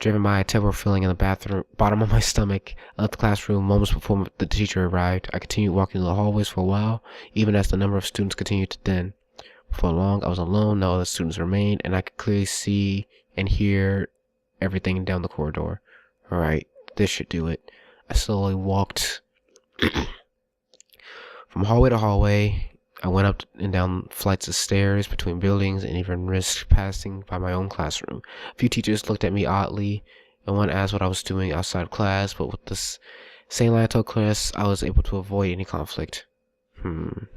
driven by a terrible feeling in the bottom of my stomach. I left the classroom moments before the teacher arrived. I continued walking through the hallways for a while, even as the number of students continued to thin. Before long, I was alone. No other students remained, and I could clearly see and hear everything down the corridor. Alright, this should do it. I slowly walked from hallway to hallway. I went up and down flights of stairs between buildings and even risked passing by my own classroom. A few teachers looked at me oddly, and one asked what I was doing outside of class, but with this same line I told class, I was able to avoid any conflict.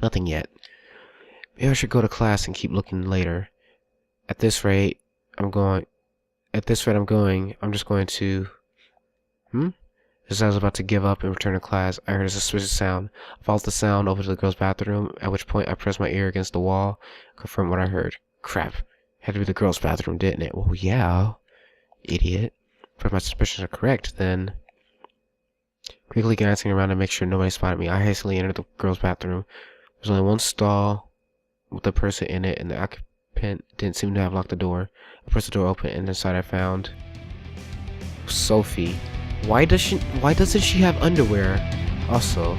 Nothing yet. Maybe I should go to class and keep looking later. At this rate, I'm just going to... As I was about to give up and return to class, I heard a suspicious sound. I followed the sound over to the girls' bathroom, at which point I pressed my ear against the wall, confirmed what I heard. Crap. Had to be the girls' bathroom, didn't it? Well, yeah. Idiot. If my suspicions are correct, then... Quickly glancing around to make sure nobody spotted me, I hastily entered the girls' bathroom. There was only one stall with a person in it, and the occupant didn't seem to have locked the door. I pressed the door open, and inside I found... Sophie. Why doesn't she have underwear? Also.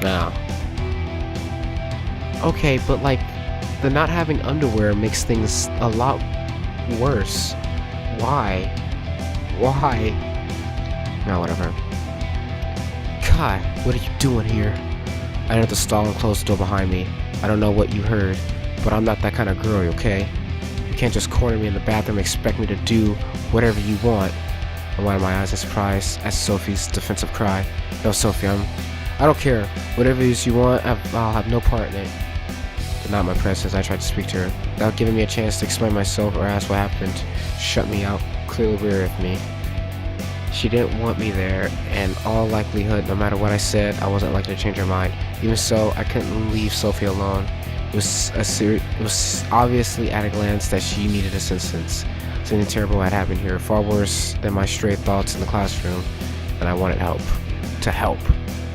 Now. Okay, but like, the not having underwear makes things a lot worse. Why? No, whatever. God, what are you doing here? I entered the stall and closed the door behind me. I don't know what you heard, but I'm not that kind of girl, okay? You can't just corner me in the bathroom and expect me to do whatever you want. I widened my eyes in surprise at Sophie's defensive cry. No, Sophie, I don't care. Whatever it is you want, I'll have no part in it. Denied my presence, I tried to speak to her. Without giving me a chance to explain myself or ask what happened, she shut me out, clearly weary of me. She didn't want me there, and all likelihood, no matter what I said, I wasn't likely to change her mind. Even so, I couldn't leave Sophie alone. It was obviously at a glance that she needed assistance. Something terrible had happened here, far worse than my stray thoughts in the classroom, and I wanted help. To help.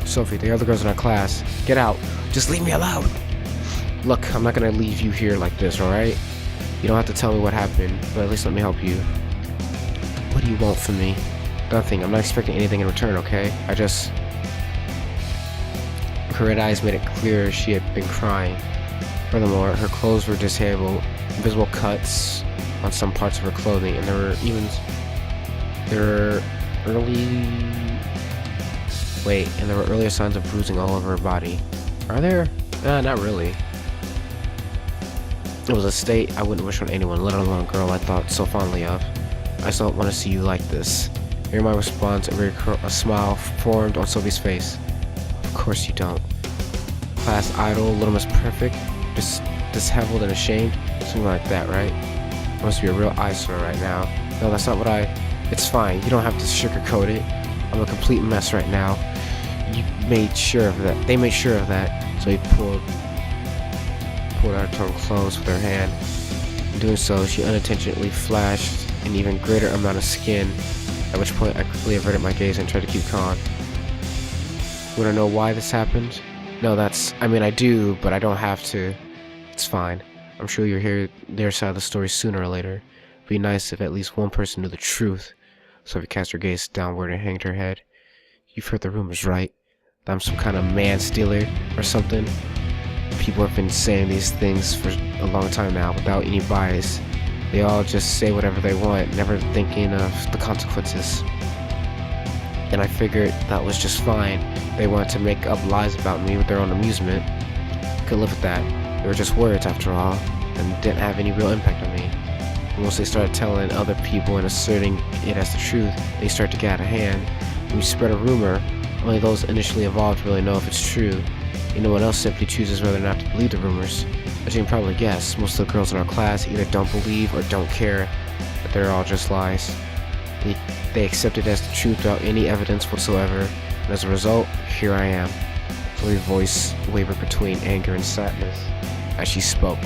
Sophie, the other girls in our class, get out. Just leave me alone. Look, I'm not gonna leave you here like this, alright? You don't have to tell me what happened, but at least let me help you. What do you want from me? Nothing. I'm not expecting anything in return, okay? Her red eyes made it clear she had been crying. Furthermore, her clothes were disabled, visible cuts on some parts of her clothing, and there were earlier signs of bruising all over her body. Are there? Not really. It was a state I wouldn't wish on anyone, let alone a girl I thought so fondly of. I just don't want to see you like this. Hearing my response, a smile formed on Sophie's face. Of course you don't. Class idol, little Miss Perfect, just disheveled and ashamed, something like that, right? I must be a real eyesore right now. No, that's not what it's fine, you don't have to sugarcoat it. I'm a complete mess right now. You made sure of that. They made sure of that. So he pulled out her torn clothes with her hand. In doing so, she unintentionally flashed an even greater amount of skin, at which point I quickly averted my gaze and tried to keep calm. You wanna know why this happened? No, I do, but I don't have to. It's fine. I'm sure you'll hear their side of the story sooner or later. It'd be nice if at least one person knew the truth. Sophie cast her gaze downward and hanged her head. You've heard the rumors, right? That I'm some kind of man-stealer or something? People have been saying these things for a long time now without any bias. They all just say whatever they want, never thinking of the consequences. And I figured that was just fine. They wanted to make up lies about me with their own amusement. I could live with that. They were just words after all, and didn't have any real impact on me. And once they started telling other people and asserting it as the truth, they started to get out of hand. When you spread a rumor, only those initially involved really know if it's true. Anyone else simply chooses whether or not to believe the rumors. As you can probably guess, most of the girls in our class either don't believe or don't care that they're all just lies. They accept it as the truth without any evidence whatsoever, and as a result, here I am. Her voice wavered between anger and sadness as she spoke.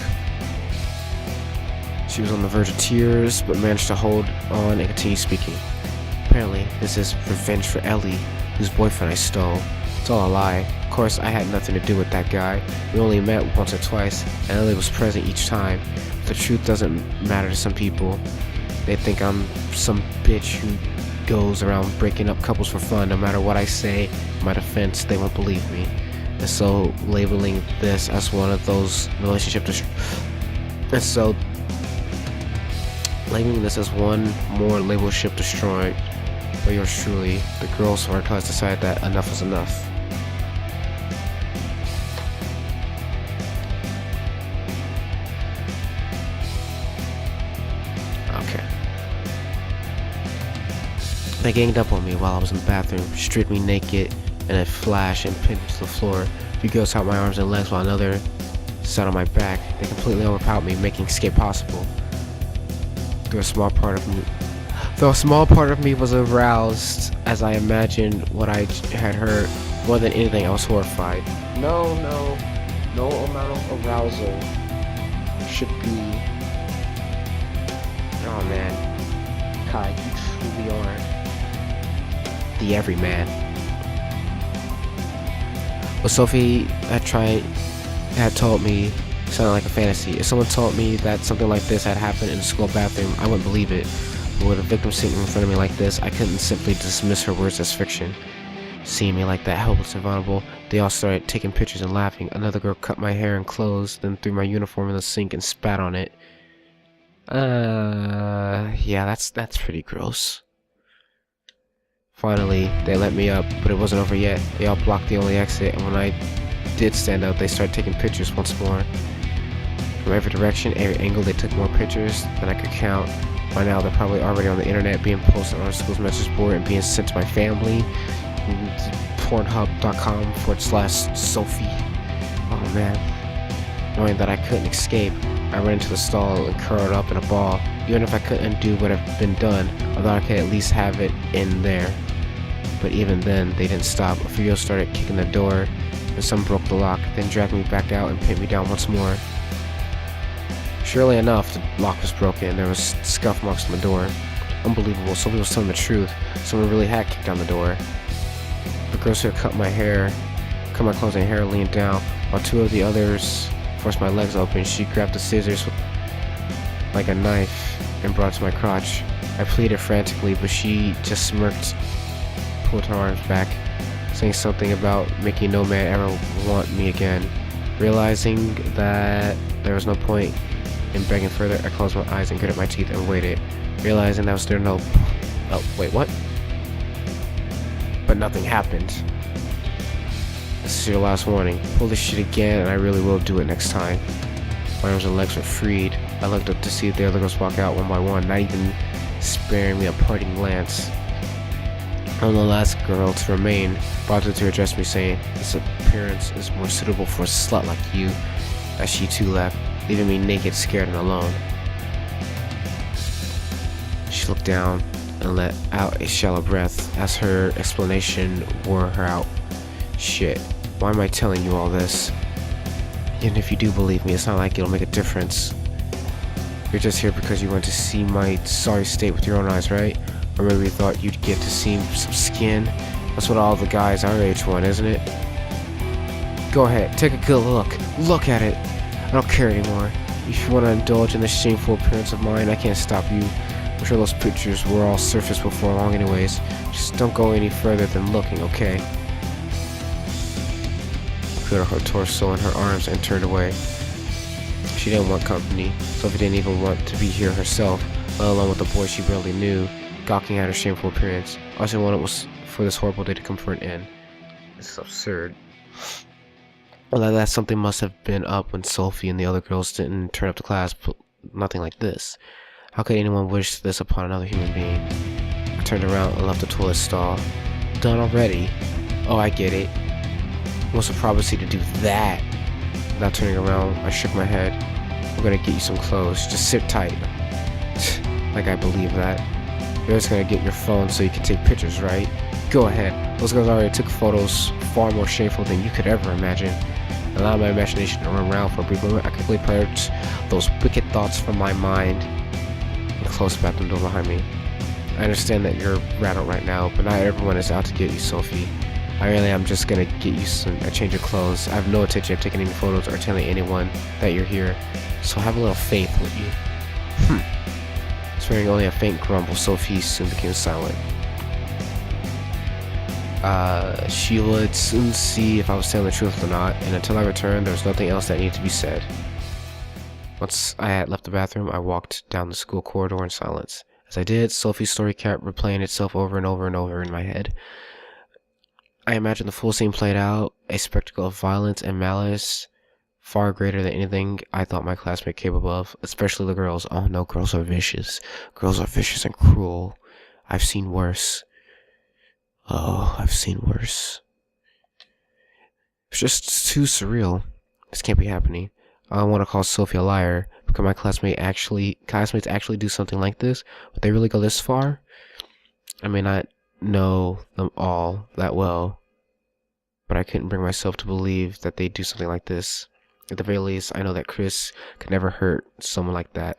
She was on the verge of tears, but managed to hold on and continue speaking. Apparently, this is revenge for Ellie, whose boyfriend I stole. It's all a lie. course, I had nothing to do with that guy. We only met once or twice, and Ellie was present each time. But the truth doesn't matter to some people. They think I'm some bitch who goes around breaking up couples for fun. No matter what I say, in my defense, they won't believe me. And so, labeling this as one of those labeling this as one more label ship destroyed by yours truly, the girl sort has decided that enough is enough. Okay. They ganged up on me while I was in the bathroom, stripped me naked in a flash and pinned me to the floor. A few girls held my arms and legs while another sat on my back. They completely overpowered me, making escape possible. Though a small part of me was aroused as I imagined what I had heard. More than anything, I was horrified. No amount of arousal should be. Oh man, Kai, you truly are the everyman. What Sophie had told me sounded like a fantasy. If someone told me that something like this had happened in the school bathroom, I wouldn't believe it. But with a victim sitting in front of me like this, I couldn't simply dismiss her words as fiction. Seeing me like that, helpless and vulnerable, they all started taking pictures and laughing. Another girl cut my hair and clothes, then threw my uniform in the sink and spat on it. Yeah, that's pretty gross. Finally, they let me up, but it wasn't over yet. They all blocked the only exit, and when I did stand up, they started taking pictures once more. From every direction, every angle, they took more pictures than I could count. By now, they're probably already on the internet, being posted on our school's message board and being sent to my family. Pornhub.com/Sophie. Oh man. Knowing that I couldn't escape, I ran into the stall and curled up in a ball. Even if I couldn't undo what had been done, I thought I could at least have it in there. But even then, they didn't stop. A few girls started kicking the door, and some broke the lock, then dragged me back out and pinned me down once more. Surely enough, the lock was broken. There was scuff marks on the door. Unbelievable. Somebody was telling the truth. Someone really had kicked down the door. The girls who had cut my clothes and hair leaned down, while two of the others forced my legs open. She grabbed the scissors like a knife and brought it to my crotch. I pleaded frantically, but she just smirked, pulled her arms back, saying something about making no man ever want me again. Realizing that there was no point in begging further, I closed my eyes and gritted my teeth and waited, realizing that was there no... Oh, wait, what? But nothing happened. This is your last warning. Pull this shit again and I really will do it next time. My arms and legs were freed. I looked up to see the other girls walk out one by one, not even sparing me a parting glance. I'm the last girl to remain, brought her to address me, saying, "This appearance is more suitable for a slut like you," as she too left, leaving me naked, scared, and alone. She looked down and let out a shallow breath as her explanation wore her out. Shit, why am I telling you all this? Even if you do believe me, it's not like it'll make a difference. You're just here because you went to see my sorry state with your own eyes, right? Or maybe you thought you'd get to see some skin. That's what all the guys our age want, isn't it? Go ahead, take a good look. Look at it. I don't care anymore. If you want to indulge in this shameful appearance of mine, I can't stop you. I'm sure those pictures were all surfaced before long anyways. Just don't go any further than looking, okay? I put her torso in her arms and turned away. She didn't want company. Sophie didn't even want to be here herself, let alone with a boy she barely knew, gawking at her shameful appearance. All she wanted was for this horrible day to come for an end. This is absurd. Well, that something must have been up when Sophie and the other girls didn't turn up to class, but nothing like this. How could anyone wish this upon another human being? I turned around and left the toilet stall. Done already? Oh, I get it. What's the probability to do that? Without turning around, I shook my head. We're gonna get you some clothes. Just sit tight. Like I believe that. You're just gonna get your phone so you can take pictures, right? Go ahead. Those girls already took photos far more shameful than you could ever imagine. Allow my imagination to run around for a brief moment. I quickly purged those wicked thoughts from my mind and closed the bathroom door behind me. I understand that you're rattled right now, but not everyone is out to get you, Sophie. I really am just gonna get you a change of clothes. I have no intention of taking any photos or telling anyone that you're here, so have a little faith, would you? Swearing only a faint grumble, Sophie soon became silent. She would soon see if I was telling the truth or not, and until I returned, there was nothing else that needed to be said. Once I had left the bathroom, I walked down the school corridor in silence. As I did, Sophie's story kept replaying itself over and over and over in my head. I imagined the full scene played out, a spectacle of violence and malice far greater than anything I thought my classmate capable of, especially the girls. Oh no, girls are vicious. Girls are vicious and cruel. I've seen worse. Oh, I've seen worse. It's just too surreal. This can't be happening. I don't want to call Sophie a liar, but could my classmates actually do something like this? Would they really go this far? I may not know them all that well, but I couldn't bring myself to believe that they'd do something like this. At the very least, I know that Chris could never hurt someone like that.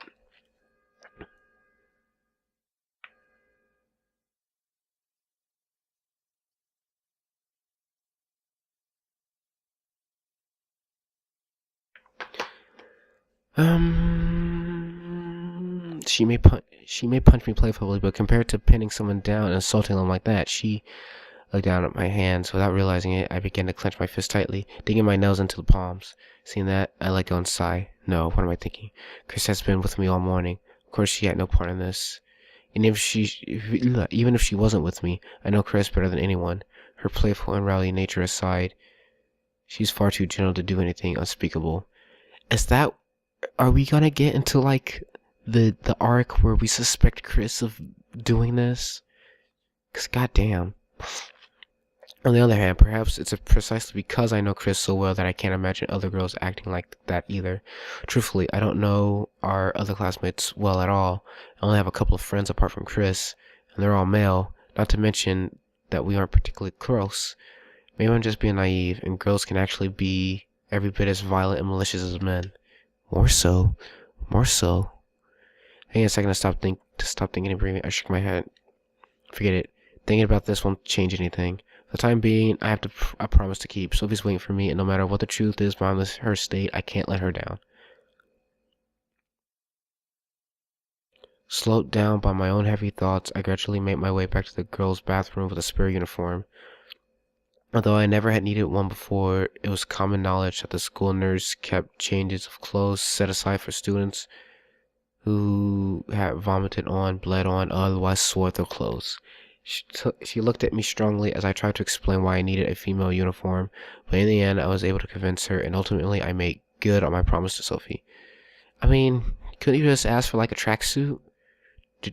She may punch me playfully, but compared to pinning someone down and assaulting them like that, she looked down at my hands. Without realizing it, I began to clench my fist tightly, digging my nails into the palms. Seeing that, I let go and sigh. No, what am I thinking? Chris has been with me all morning. Of course, she had no part in this. And even if she wasn't with me, I know Chris better than anyone. Her playful and rowdy nature aside, she's far too gentle to do anything unspeakable. Are we gonna get into like the arc where we suspect Chris of doing this? 'Cause goddamn. On the other hand, perhaps it's precisely because I know Chris so well that I can't imagine other girls acting like that either. Truthfully, I don't know our other classmates well at all. I only have a couple of friends apart from Chris, and they're all male, not to mention that we aren't particularly close. Maybe I'm just being naive, and girls can actually be every bit as violent and malicious as men. More so. Taking a second to stop thinking and breathing, I shook my head. Forget it. Thinking about this won't change anything. For the time being, I have a promise to keep. Sophie's waiting for me, and no matter what the truth is behind her state, I can't let her down. Slowed down by my own heavy thoughts, I gradually made my way back to the girls' bathroom with a spare uniform. Although I never had needed one before, it was common knowledge that the school nurse kept changes of clothes set aside for students who had vomited on, bled on, otherwise soiled their clothes. She looked at me strongly as I tried to explain why I needed a female uniform, but in the end I was able to convince her, and ultimately I made good on my promise to Sophie. I mean, couldn't you just ask for like a tracksuit?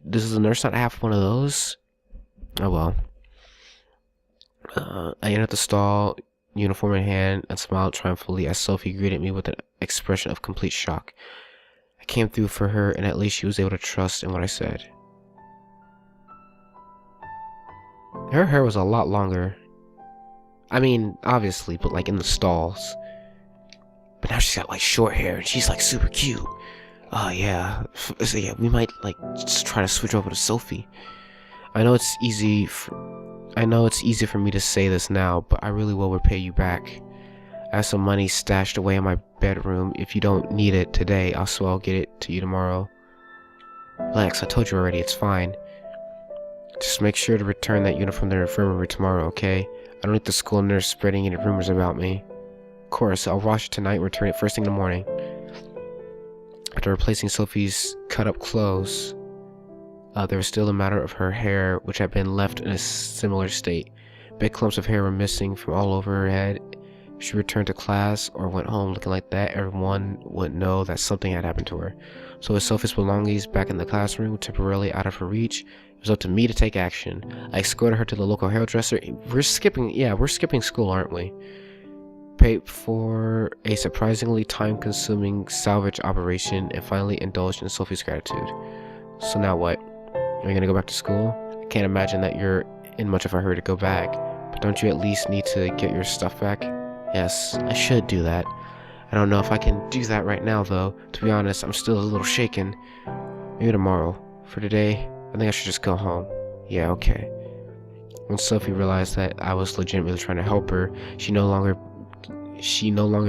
Does the nurse not have one of those? Oh well. I entered the stall, uniform in hand, and smiled triumphantly as Sophie greeted me with an expression of complete shock. I came through for her, and at least she was able to trust in what I said. Her hair was a lot longer. I mean, obviously, but like in the stalls. But now she's got like short hair, and she's like super cute. Oh yeah. So yeah, we might like just try to switch over to Sophie. I know it's easy for me to say this now, but I really will repay you back. I have some money stashed away in my bedroom. If you don't need it today, I'll get it to you tomorrow. Relax, I told you already, it's fine. Just make sure to return that uniform to the infirmary tomorrow, okay? I don't need the school nurse spreading any rumors about me. Of course, I'll wash it tonight and return it first thing in the morning. After replacing Sophie's cut-up clothes, there was still a matter of her hair, which had been left in a similar state. Big clumps of hair were missing from all over her head. If she returned to class or went home looking like that, everyone would know that something had happened to her. So with Sophie's belongings back in the classroom, temporarily out of her reach, it was up to me to take action. I escorted her to the local hairdresser. We're skipping school, aren't we? Paid for a surprisingly time-consuming salvage operation, and finally indulged in Sophie's gratitude. So now what? Are you gonna go back to school? I can't imagine that you're in much of a hurry to go back, but don't you at least need to get your stuff back? Yes, I should do that. I don't know if I can do that right now though. To be honest, I'm still a little shaken. Maybe tomorrow. For today, I think I should just go home. Yeah, okay. When Sophie realized that I was legitimately trying to help her, she no longer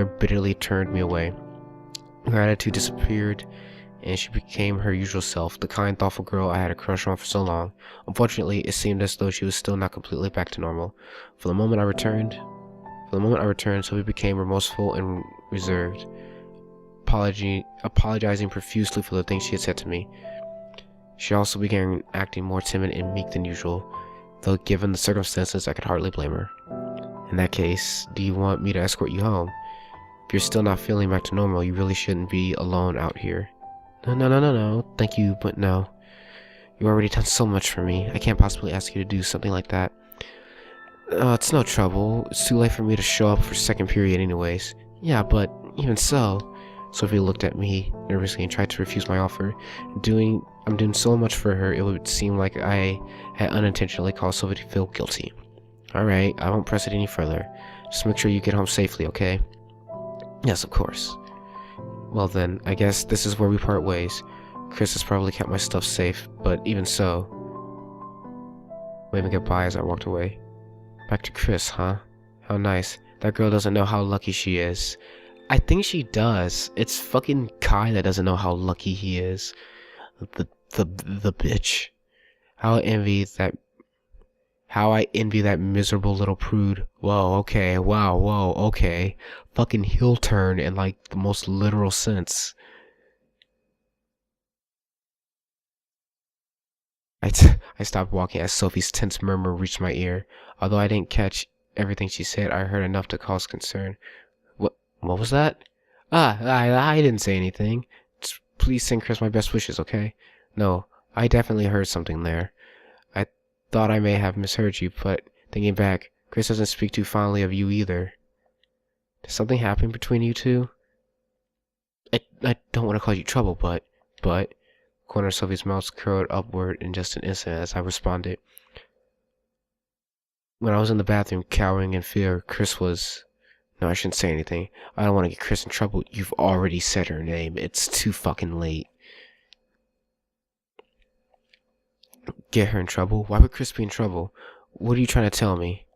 bitterly turned me away. Her attitude disappeared, and she became her usual self, the kind, thoughtful girl I had a crush on for so long. Unfortunately, it seemed as though she was still not completely back to normal. For the moment I returned, Sophie became remorseful and reserved, apologizing profusely for the things she had said to me. She also began acting more timid and meek than usual, though given the circumstances, I could hardly blame her. In that case, do you want me to escort you home? If you're still not feeling back to normal, you really shouldn't be alone out here. No. Thank you, but no. You've already done so much for me. I can't possibly ask you to do something like that. It's no trouble. It's too late for me to show up for second period anyways. Yeah, but even so... Sophie looked at me nervously and tried to refuse my offer. I'm doing so much for her, it would seem like I had unintentionally caused Sophie to feel guilty. Alright, I won't press it any further. Just make sure you get home safely, okay? Yes, of course. Well then, I guess this is where we part ways. Chris has probably kept my stuff safe, but even so... Waving goodbye as I walked away. Back to Chris, huh? How nice. That girl doesn't know how lucky she is. I think she does. It's fucking Kai that doesn't know how lucky he is. The bitch. How I envy that miserable little prude. Whoa, okay, wow, whoa, okay. Fucking heel turn in like the most literal sense. I stopped walking as Sophie's tense murmur reached my ear. Although I didn't catch everything she said, I heard enough to cause concern. What was that? I didn't say anything. Just please send Chris my best wishes, okay? No, I definitely heard something there. I thought I may have misheard you, but thinking back, Chris doesn't speak too fondly of you either. Did something happen between you two? I don't want to cause you trouble, but... Corner of Sophie's mouth curled upward in just an instant as I responded. When I was in the bathroom, cowering in fear, Chris was... No, I shouldn't say anything. I don't want to get Chris in trouble. You've already said her name. It's too fucking late. Get her in trouble? Why would Chris be in trouble? What are you trying to tell me?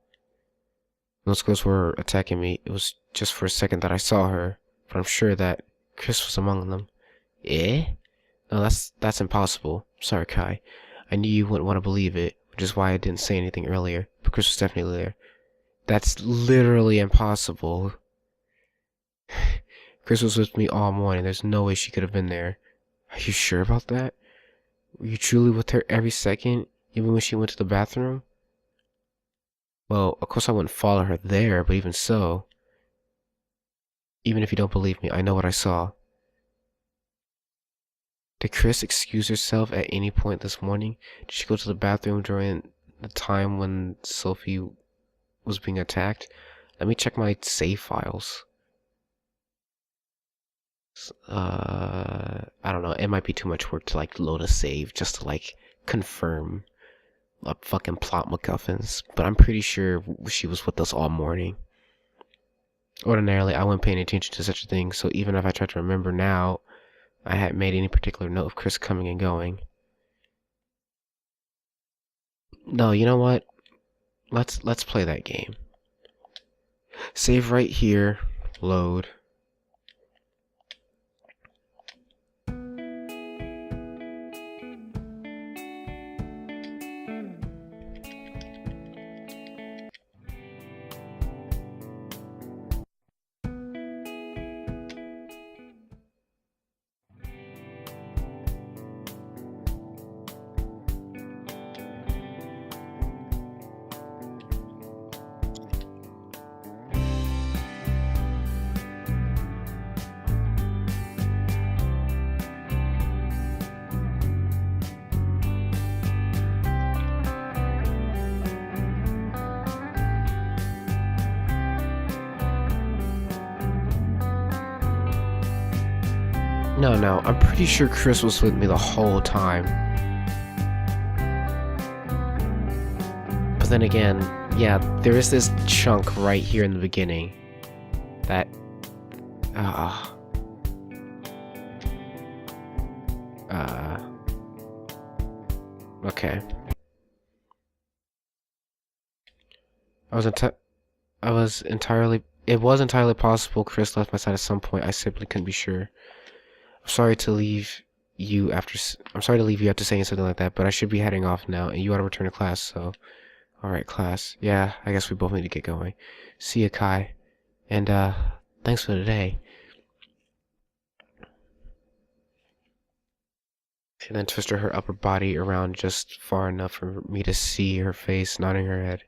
Those girls were attacking me. It was just for a second that I saw her, but I'm sure that Chris was among them. Eh? No, that's impossible. Sorry, Kai. I knew you wouldn't want to believe it, which is why I didn't say anything earlier, but Chris was definitely there. That's literally impossible. Chris was with me all morning. There's no way she could have been there. Are you sure about that? Were you truly with her every second, even when she went to the bathroom? Well, of course I wouldn't follow her there, but even so... Even if you don't believe me, I know what I saw. Did Chris excuse herself at any point this morning? Did she go to the bathroom during the time when Sophie was being attacked? Let me check my save files. I don't know. It might be too much work to like load a save just to like confirm fucking plot MacGuffins, but I'm pretty sure she was with us all morning. Ordinarily, I wouldn't pay any attention to such a thing, so even if I tried to remember now, I hadn't made any particular note of Chris coming and going. No, you know what? Let's play that game. Save right here. Load. No, I'm pretty sure Chris was with me the whole time. But then again, yeah, there is this chunk right here in the beginning that... Okay. I was enti- I was entirely. It was entirely possible Chris left my side at some point. I simply couldn't be sure. I'm sorry to leave you after. I'm sorry to leave you after saying something like that, but I should be heading off now, and you ought to return to class. So, all right, class. Yeah, I guess we both need to get going. See ya, Kai. And thanks for today. She then twisted her upper body around just far enough for me to see her face, nodding her head.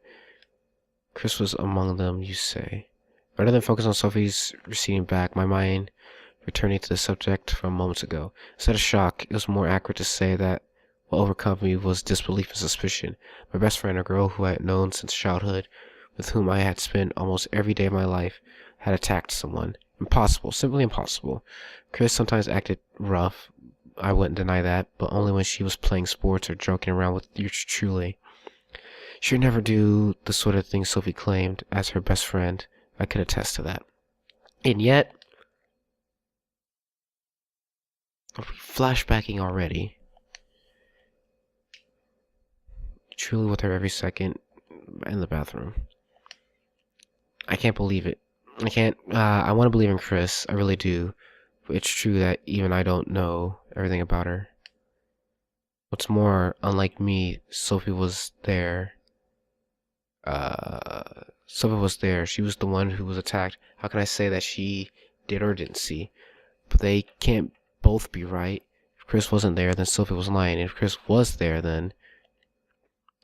Chris was among them, you say. Rather than focus on Sophie's receding back, my mind returning to the subject from moments ago. Instead of shock, it was more accurate to say that what overcome me was disbelief and suspicion. My best friend, a girl who I had known since childhood, with whom I had spent almost every day of my life, had attacked someone. Impossible, simply impossible. Chris sometimes acted rough, I wouldn't deny that, but only when she was playing sports or joking around with yours truly. She would never do the sort of thing Sophie claimed as her best friend. I could attest to that. And yet, are we flashbacking already? Truly with her every second in the bathroom. I can't believe it. I want to believe in Chris. I really do. But it's true that even I don't know everything about her. What's more, unlike me, Sophie was there. Sophie was there. She was the one who was attacked. How can I say that she did or didn't see? But they can't both be right. If Chris wasn't there, then Sophie was lying. If Chris was there, then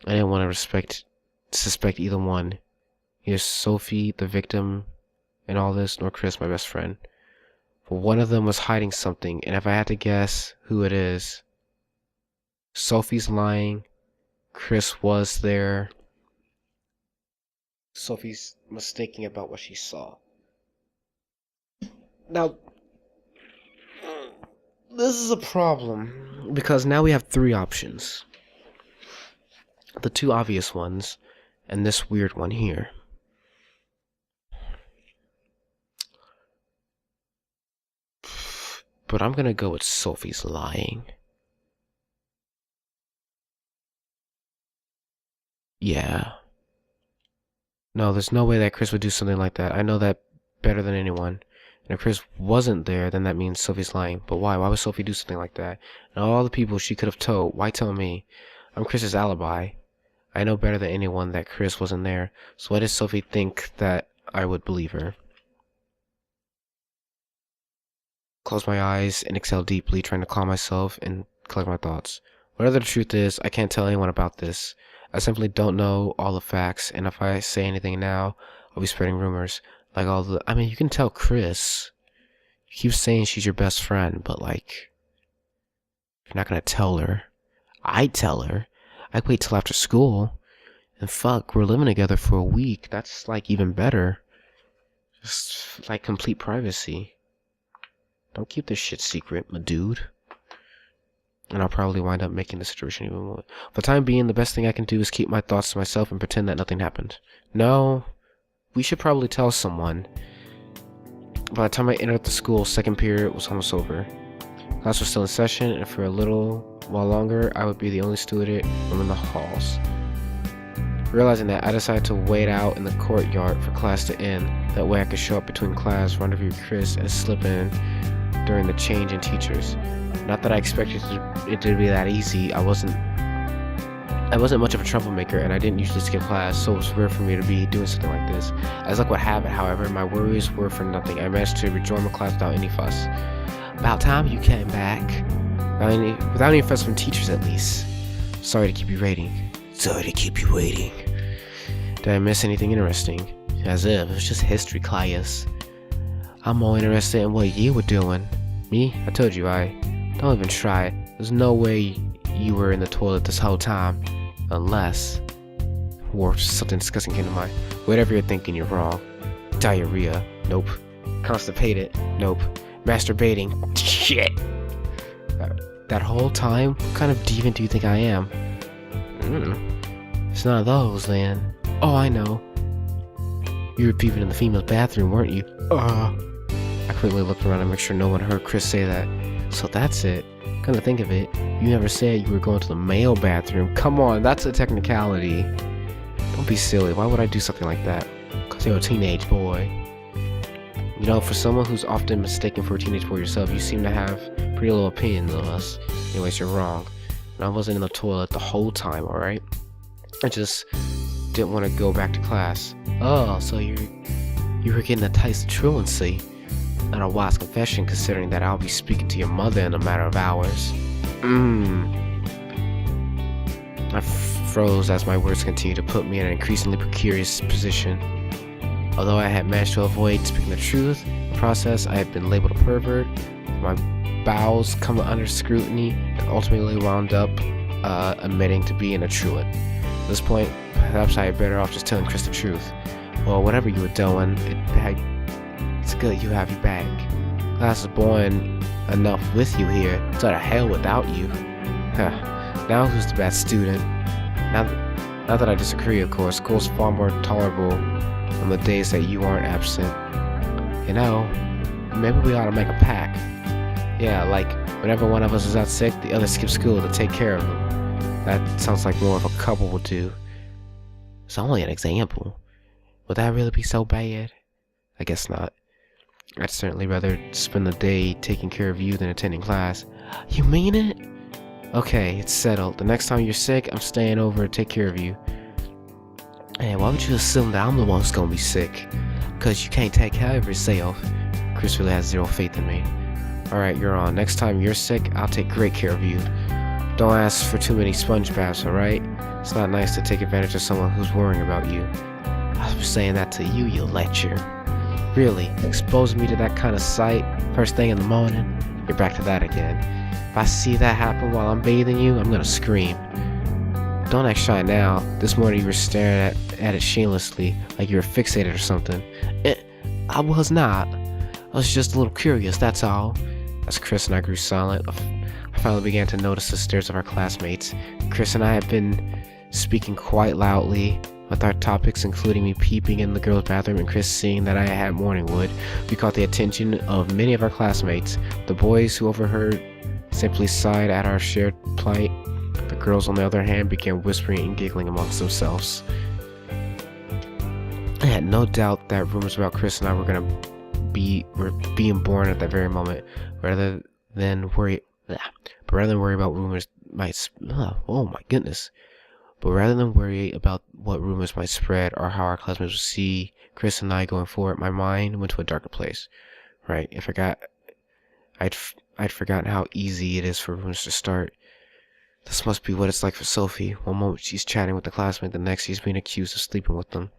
I didn't want to suspect either one. Neither Sophie, the victim, in all this, nor Chris, my best friend. But one of them was hiding something, and if I had to guess who it is, Sophie's lying. Chris was there. Sophie's mistaking about what she saw. Now, this is a problem, because now we have three options. The two obvious ones, and this weird one here. But I'm gonna go with Sophie's lying. Yeah. No, there's no way that Chris would do something like that. I know that better than anyone. And if Chris wasn't there, then that means Sophie's lying. But why? Why would Sophie do something like that? And all the people she could have told, why tell me? I'm Chris's alibi. I know better than anyone that Chris wasn't there. So why does Sophie think that I would believe her? Close my eyes and exhale deeply, trying to calm myself and collect my thoughts. Whatever the truth is, I can't tell anyone about this. I simply don't know all the facts, and if I say anything now, I'll be spreading rumors. I mean, you can tell Chris. You keep saying she's your best friend, but you're not gonna tell her. I'd tell her. I'd wait till after school. And fuck, we're living together for a week. That's even better. Just complete privacy. Don't keep this shit secret, my dude. And I'll probably wind up making the situation even more. For the time being, the best thing I can do is keep my thoughts to myself and pretend that nothing happened. No, we should probably tell someone. By the time I entered the school, second period was almost over. Class was still in session, and for a little while longer, I would be the only student roaming the halls. Realizing that, I decided to wait out in the courtyard for class to end. That way I could show up between class, rendezvous with Chris, and slip in during the change in teachers. Not that I expected it to be that easy. I wasn't much of a troublemaker, and I didn't usually skip class, so it was rare for me to be doing something like this. As luck would have it, however, my worries were for nothing. I managed to rejoin my class without any fuss. About time you came back. Without any fuss from teachers, at least. Sorry to keep you waiting. Sorry to keep you waiting. Did I miss anything interesting? As if it was just history class. I'm more interested in what you were doing. Me? I told you don't even try it. There's no way you were in the toilet this whole time. Unless... Or something disgusting came to mind. Whatever you're thinking, you're wrong. Diarrhea? Nope. Constipated? Nope. Masturbating? Shit! That whole time? What kind of demon do you think I am? It's none of those, then. Oh, I know. You were peeping in the female's bathroom, weren't you? I quickly looked around to make sure no one heard Chris say that. So that's it. Come to think of it, you never said you were going to the male bathroom. Come on, that's a technicality. Don't be silly. Why would I do something like that? Because you're a teenage boy. You know, for someone who's often mistaken for a teenage boy yourself, you seem to have pretty little opinions of us. Anyways, you're wrong. And I wasn't in the toilet the whole time, alright? I just didn't want to go back to class. Oh, so you were getting a taste of truancy. Not a wise confession, considering that I'll be speaking to your mother in a matter of hours. I froze as my words continued to put me in an increasingly precarious position. Although I had managed to avoid speaking the truth, in the process I had been labeled a pervert, my bowels come under scrutiny, and ultimately wound up admitting to being a truant. At this point, perhaps I had better off just telling Chris the truth. Well, whatever you were doing, it's good you have you back. Class is boring enough with you here, so to hell without you. Now who's the bad student? Not that I disagree, of course. School's far more tolerable on the days that you aren't absent. You know, maybe we ought to make a pact. Yeah, like whenever one of us is out sick, the other skips school to take care of them. That sounds like more of a couple would do. It's only an example. Would that really be so bad? I guess not. I'd certainly rather spend the day taking care of you than attending class. You mean it? Okay, it's settled. The next time you're sick, I'm staying over to take care of you. Hey, why would you assume that I'm the one who's gonna be sick? Because you can't take care of yourself. Chris really has zero faith in me. Alright, you're on. Next time you're sick, I'll take great care of you. Don't ask for too many sponge baths, alright? It's not nice to take advantage of someone who's worrying about you. I was saying that to you, you lecher. Really, exposing me to that kind of sight first thing in the morning? You're back to that again. If I see that happen while I'm bathing you, I'm gonna scream. Don't act shy now. This morning you were staring at it shamelessly, like you were fixated or something. I was not. I was just a little curious, that's all. As Chris and I grew silent, I finally began to notice the stares of our classmates. Chris and I had been speaking quite loudly, with our topics including me peeping in the girls' bathroom and Chris seeing that I had morning wood. We caught the attention of many of our classmates. The boys who overheard simply sighed at our shared plight. The girls, on the other hand, began whispering and giggling amongst themselves. I had no doubt that rumors about Chris and I were being born at that very moment. Rather than worry about rumors But rather than worry about what rumors might spread or how our classmates would see Chris and I going forward, my mind went to a darker place. Right, I'd forgotten how easy it is for rumors to start. This must be what it's like for Sophie. One moment she's chatting with a classmate, the next she's being accused of sleeping with them.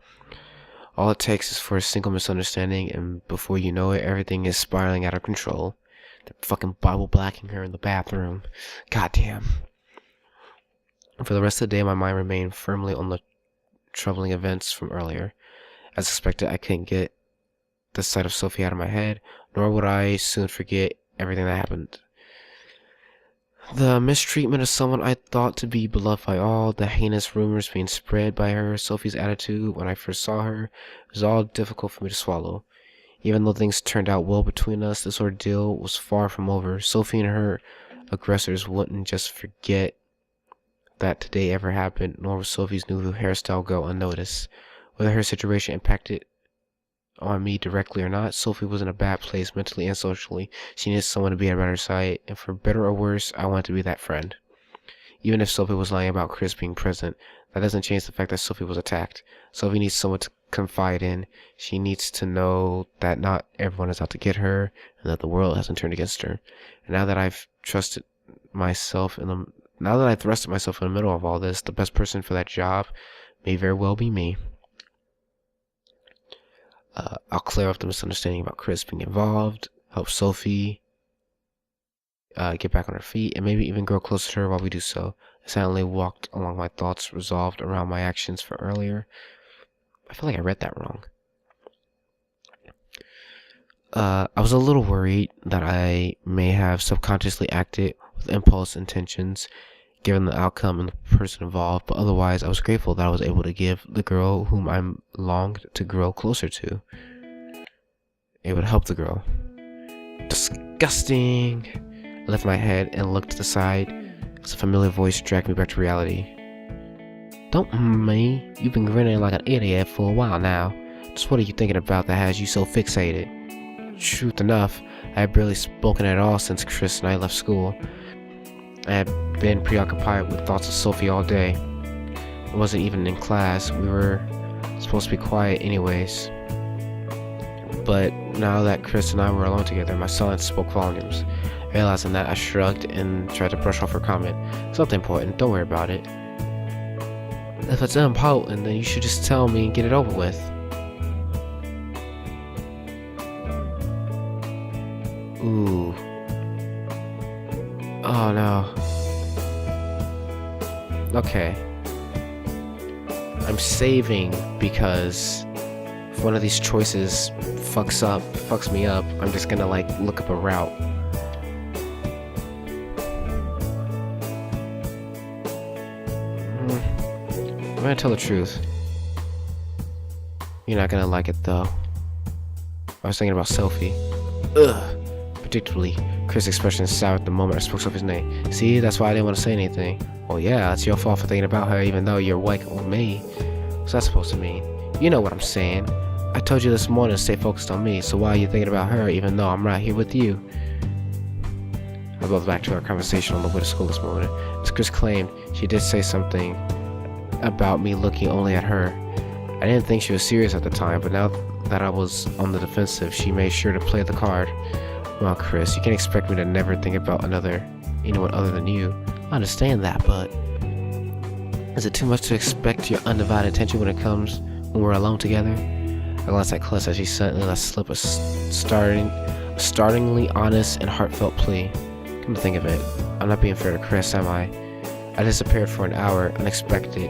All it takes is for a single misunderstanding, and before you know it, everything is spiraling out of control. They're fucking Bible blacking her in the bathroom. Goddamn. For the rest of the day, my mind remained firmly on the troubling events from earlier. As expected, I couldn't get the sight of Sophie out of my head, nor would I soon forget everything that happened. The mistreatment of someone I thought to be beloved by all, the heinous rumors being spread by her, Sophie's attitude when I first saw her, was all difficult for me to swallow. Even though things turned out well between us, this ordeal was far from over. Sophie and her aggressors wouldn't just forget that today ever happened, nor would Sophie's new hairstyle go unnoticed. Whether her situation impacted on me directly or not, Sophie was in a bad place mentally and socially. She needed someone to be at her side, and for better or worse, I wanted to be that friend. Even if Sophie was lying about Chris being present, that doesn't change the fact that Sophie was attacked. Sophie needs someone to confide in. She needs to know that not everyone is out to get her, and that the world hasn't turned against her. And now that I've thrusted myself in the middle of all this, the best person for that job may very well be me. I'll clear up the misunderstanding about Chris being involved, help Sophie get back on her feet, and maybe even grow closer to her while we do so. I silently walked along my thoughts resolved around my actions for earlier. I feel like I read that wrong. I was a little worried that I may have subconsciously acted with impulse intentions, given the outcome and the person involved, but otherwise I was grateful that I was able to give the girl whom I longed to grow closer to. It would help the girl. Disgusting! I lifted my head and looked to the side as a familiar voice dragged me back to reality. Don't me. You've been grinning like an idiot for a while now. Just what are you thinking about that has you so fixated? Truth enough, I had barely spoken at all since Chris and I left school. I had been preoccupied with thoughts of Sophie all day. I wasn't even in class. We were supposed to be quiet anyways. But now that Chris and I were alone together, my silence spoke volumes. Realizing that, I shrugged and tried to brush off her comment. It's nothing important, don't worry about it. If it's important, then you should just tell me and get it over with. Ooh. Oh no. Okay. I'm saving because if one of these choices fucks me up, I'm just gonna like look up a route. I'm gonna tell the truth. You're not gonna like it though. I was thinking about Sophie. Ugh. Predictably, Chris' expression soured at the moment I spoke Sophie's name. See, that's why I didn't want to say anything. Oh yeah, it's your fault for thinking about her even though you're white on me. What's that supposed to mean? You know what I'm saying. I told you this morning to stay focused on me, so why are you thinking about her even though I'm right here with you? I go back to our conversation on the way to school this morning. As Chris claimed, she did say something about me looking only at her. I didn't think she was serious at the time, but now that I was on the defensive, she made sure to play the card. Well, Chris, you can't expect me to never think about anyone other than you. I understand that, but is it too much to expect your undivided attention when we're alone together? I glanced at Chris as she suddenly let slip a startlingly honest and heartfelt plea. Come to think of it, I'm not being fair to Chris, am I? I disappeared for an hour, expecting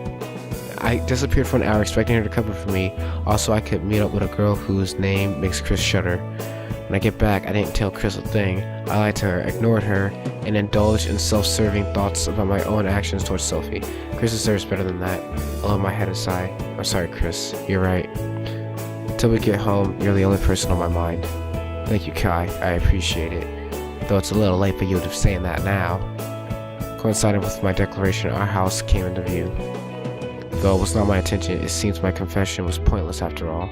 her to cover for me. Also, I could meet up with a girl whose name makes Chris shudder. When I get back, I didn't tell Chris a thing. I lied to her, ignored her, and indulged in self-serving thoughts about my own actions towards Sophie. Chris deserves better than that. I let my head aside. I'm sorry, Chris. You're right. Until we get home, you're the only person on my mind. Thank you, Kai. I appreciate it. Though it's a little late for you to be saying that now. Coinciding with my declaration, our house came into view. Though it was not my intention, it seems my confession was pointless after all.